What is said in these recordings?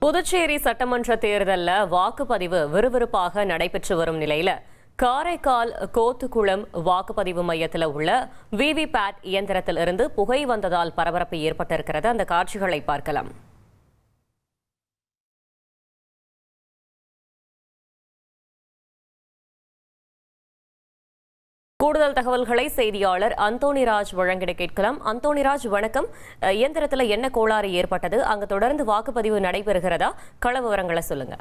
புதுச்சேரி சட்டமன்ற தேர்தலில் வாக்குப்பதிவு விறுவிறுப்பாக நடைபெற்று வரும் நிலையில காரைக்கால் கோத்துக்குளம் வாக்குப்பதிவு மையத்தில் உள்ள விவிபேட் இயந்திரத்தில் இருந்து புகை வந்ததால் பரபரப்பு ஏற்பட்டிருக்கிறது. அந்த காட்சிகளை பார்க்கலாம். கூடுதல் தகவல்களை செய்தியாளர் அந்தோணிராஜ் வழங்கிட கேட்கலாம். அந்தோணிராஜ், வணக்கம். இயந்திரத்தில் என்ன கோளாறு ஏற்பட்டது? அங்கு தொடர்ந்து வாக்குப்பதிவு நடைபெறுகிறதா? கள விவரங்களை சொல்லுங்க.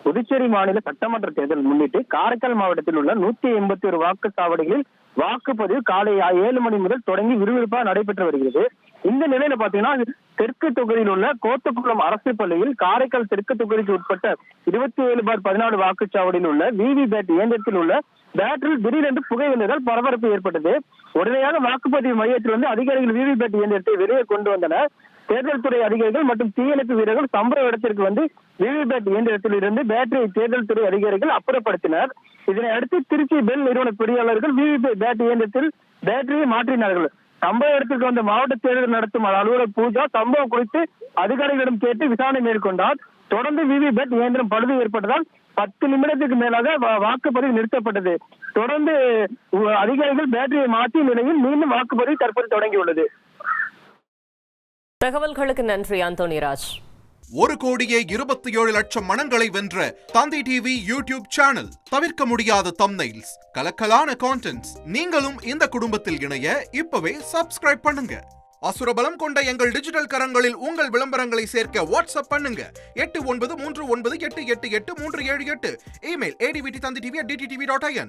புதுச்சேரி மாநில சட்டமன்ற தேர்தல் முன்னிட்டு காரைக்கால் மாவட்டத்தில் உள்ள 181 வாக்குச்சாவடிகளில் வாக்குப்பதிவு காலை 7 மணி முதல் தொடங்கி விறுவிறுப்பாக நடைபெற்று வருகிறது. இந்த நிலையில பாத்தீங்கன்னா தெற்கு தொகுதியில் உள்ள கோத்தக்குளம் அரசு பள்ளியில் காரைக்கால் தெற்கு தொகுதிக்கு உட்பட்ட 27/14 வாக்குச்சாவடியில் உள்ள விவிபேட் இயந்திரத்தில் உள்ள பேட்டரியில் திடீரென்று புகை வந்ததால் பரபரப்பு ஏற்பட்டது. உடனடியாக வாக்குப்பதிவு மையத்தில் அதிகாரிகள் விவிபேட் இயந்திரத்தை வெளியே கொண்டு வந்தனர். தேர்தல் துறை அதிகாரிகள் மற்றும் தீயணைப்பு வீரர்கள் சம்பவ இடத்திற்கு விவிபேட் இயந்திரத்தில் இருந்து பேட்டரியை தேர்தல் துறை அதிகாரிகள் அப்புறப்படுத்தினர். இதனை அடுத்து திருச்சி பெல் நிறுவன பொறியாளர்கள் விவிபேட் இயந்திரத்தில் பேட்டரியை மாற்றினார்கள். சம்பவ இடத்திற்கு வந்த மாவட்ட தேர்தல் நடத்தும் அலுவலர் பூஜா சம்பவம் குறித்து அதிகாரிகளிடம் கேட்டு விசாரணை மேற்கொண்டார். தொடர்ந்து விவிபேட் இயந்திரம் பழுது ஏற்பட்டதால் 10 நிமிடத்துக்கு மேலாக வாக்குப்பதிவு நிறுத்தப்பட்டது. தொடர்ந்து அதிகாரிகள் பேட்டரியை மாற்றிய நிலையில் மீண்டும் வாக்குப்பதிவு தற்போது தொடங்கியுள்ளது. தகவல்களுக்கு நன்றி அந்தோணிராஜ். 1,27,00,000 மனங்களை வென்ற தந்தி டிவி யூடியூப் சேனல். தவிர்க்க முடியாத தம்ப்நெயில்ஸ், கலக்கலான கான்டென்ட்ஸ். நீங்களும் இந்த குடும்பத்தில் இணைய இப்பவே சப்ஸ்கிரைப் பண்ணுங்க. அசுரபலம் கொண்ட எங்கள் டிஜிட்டல் கரங்களில் உங்கள் விளம்பரங்களை சேர்க்க வாட்ஸ்அப் பண்ணுங்க. 8939888838. Email advtthanditv@dttv.in.